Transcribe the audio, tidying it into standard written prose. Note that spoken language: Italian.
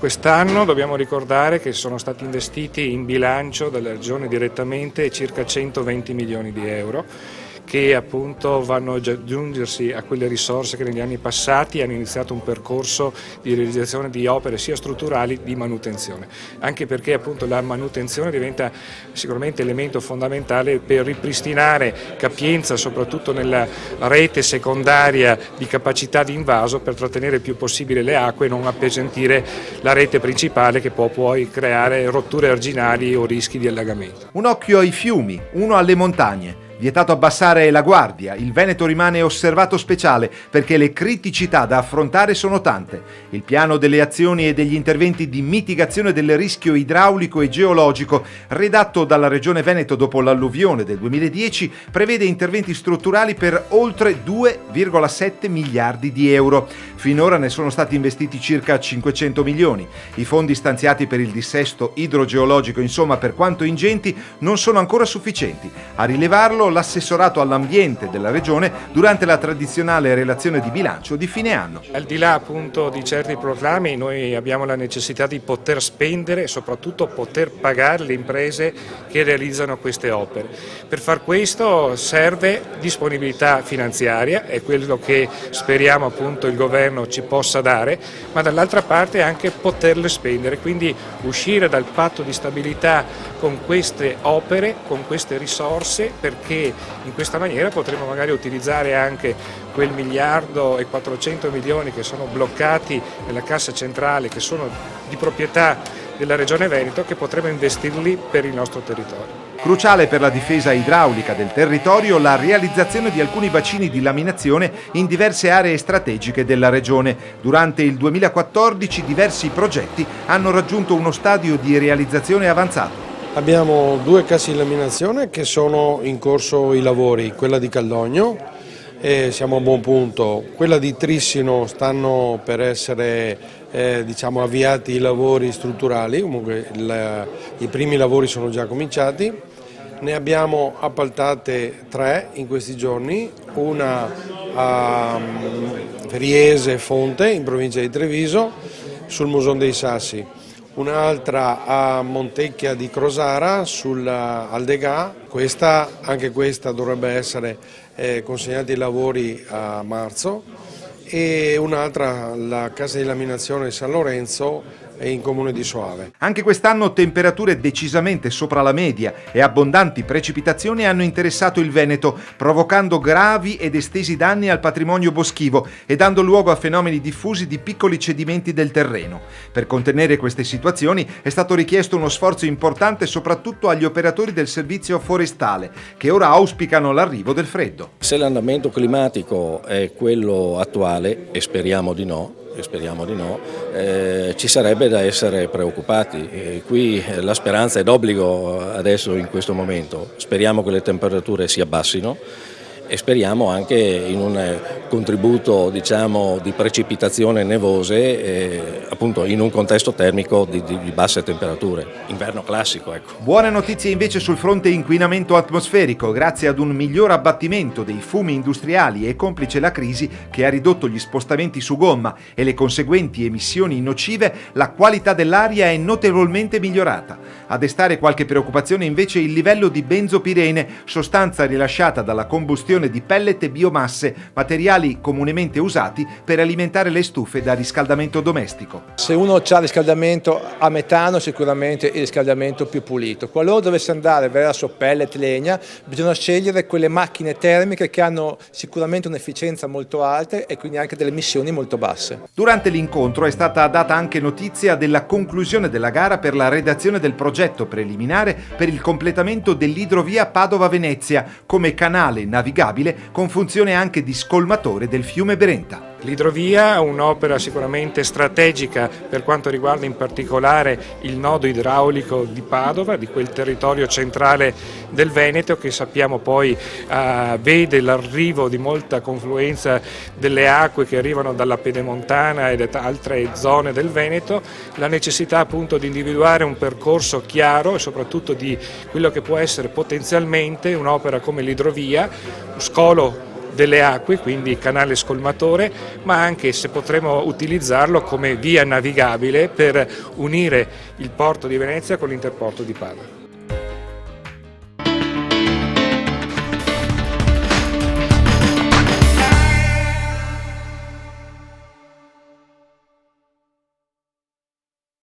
Quest'anno dobbiamo ricordare che sono stati investiti in bilancio dalla Regione direttamente circa 120 milioni di euro che appunto vanno ad aggiungersi a quelle risorse che negli anni passati hanno iniziato un percorso di realizzazione di opere sia strutturali di manutenzione, anche perché appunto la manutenzione diventa sicuramente elemento fondamentale per ripristinare capienza soprattutto nella rete secondaria di capacità di invaso per trattenere il più possibile le acque e non appesantire la rete principale che può poi creare rotture arginali o rischi di allagamento. Un occhio ai fiumi, uno alle montagne. Vietato abbassare la guardia, il Veneto rimane osservato speciale perché le criticità da affrontare sono tante. Il piano delle azioni e degli interventi di mitigazione del rischio idraulico e geologico, redatto dalla Regione Veneto dopo l'alluvione del 2010, prevede interventi strutturali per oltre 2,7 miliardi di euro. Finora ne sono stati investiti circa 500 milioni. I fondi stanziati per il dissesto idrogeologico, insomma, per quanto ingenti, non sono ancora sufficienti. A rilevarlo l'assessorato all'ambiente della Regione durante la tradizionale relazione di bilancio di fine anno. Al di là appunto di certi proclami, noi abbiamo la necessità di poter spendere e soprattutto poter pagare le imprese che realizzano queste opere. Per far questo serve disponibilità finanziaria, è quello che speriamo appunto il governo ci possa dare, ma dall'altra parte anche poterle spendere, quindi uscire dal patto di stabilità con queste opere, con queste risorse, perché in questa maniera potremo magari utilizzare anche quel 1.400 milioni che sono bloccati nella cassa centrale, che sono di proprietà della Regione Veneto, che potremo investirli per il nostro territorio. Cruciale per la difesa idraulica del territorio la realizzazione di alcuni bacini di laminazione in diverse aree strategiche della Regione. Durante il 2014 diversi progetti hanno raggiunto uno stadio di realizzazione avanzato. Abbiamo 2 casse di laminazione che sono in corso i lavori, quella di Caldogno, siamo a buon punto, quella di Trissino stanno per essere avviati i lavori strutturali, comunque i primi lavori sono già cominciati, ne abbiamo appaltate 3 in questi giorni, una a Riese Fonte in provincia di Treviso sul Musone dei Sassi, un'altra a Montecchia di Crosara al Degà, anche questa dovrebbe essere consegnati i lavori a marzo, e un'altra alla Casa di Laminazione San Lorenzo in comune di Soave. Anche quest'anno temperature decisamente sopra la media e abbondanti precipitazioni hanno interessato il Veneto, provocando gravi ed estesi danni al patrimonio boschivo e dando luogo a fenomeni diffusi di piccoli cedimenti del terreno. Per contenere queste situazioni è stato richiesto uno sforzo importante soprattutto agli operatori del servizio forestale, che ora auspicano l'arrivo del freddo. Se l'andamento climatico è quello attuale, e speriamo di no, ci sarebbe da essere preoccupati. Qui la speranza è d'obbligo adesso in questo momento, speriamo che le temperature si abbassino e speriamo anche in un contributo di precipitazione nevose appunto in un contesto termico di basse temperature, inverno classico. Ecco. Buone notizie invece sul fronte inquinamento atmosferico, grazie ad un miglior abbattimento dei fumi industriali e complice la crisi che ha ridotto gli spostamenti su gomma e le conseguenti emissioni nocive, la qualità dell'aria è notevolmente migliorata. A destare qualche preoccupazione invece il livello di benzopirene, sostanza rilasciata dalla combustione di pellet e biomasse, materiali comunemente usati per alimentare le stufe da riscaldamento domestico. Se uno ha riscaldamento a metano, sicuramente il riscaldamento più pulito. Qualora dovesse andare verso pellet, legna, bisogna scegliere quelle macchine termiche che hanno sicuramente un'efficienza molto alta e quindi anche delle emissioni molto basse. Durante l'incontro è stata data anche notizia della conclusione della gara per la redazione del progetto preliminare per il completamento dell'idrovia Padova-Venezia come canale navigabile con funzione anche di scolmatore del fiume Brenta. L'idrovia è un'opera sicuramente strategica per quanto riguarda in particolare il nodo idraulico di Padova, di quel territorio centrale del Veneto che sappiamo poi vede l'arrivo di molta confluenza delle acque che arrivano dalla Pedemontana e da altre zone del Veneto, la necessità appunto di individuare un percorso chiaro e soprattutto di quello che può essere potenzialmente un'opera come l'idrovia, scolo delle acque, quindi canale scolmatore, ma anche se potremo utilizzarlo come via navigabile per unire il porto di Venezia con l'interporto di Padova.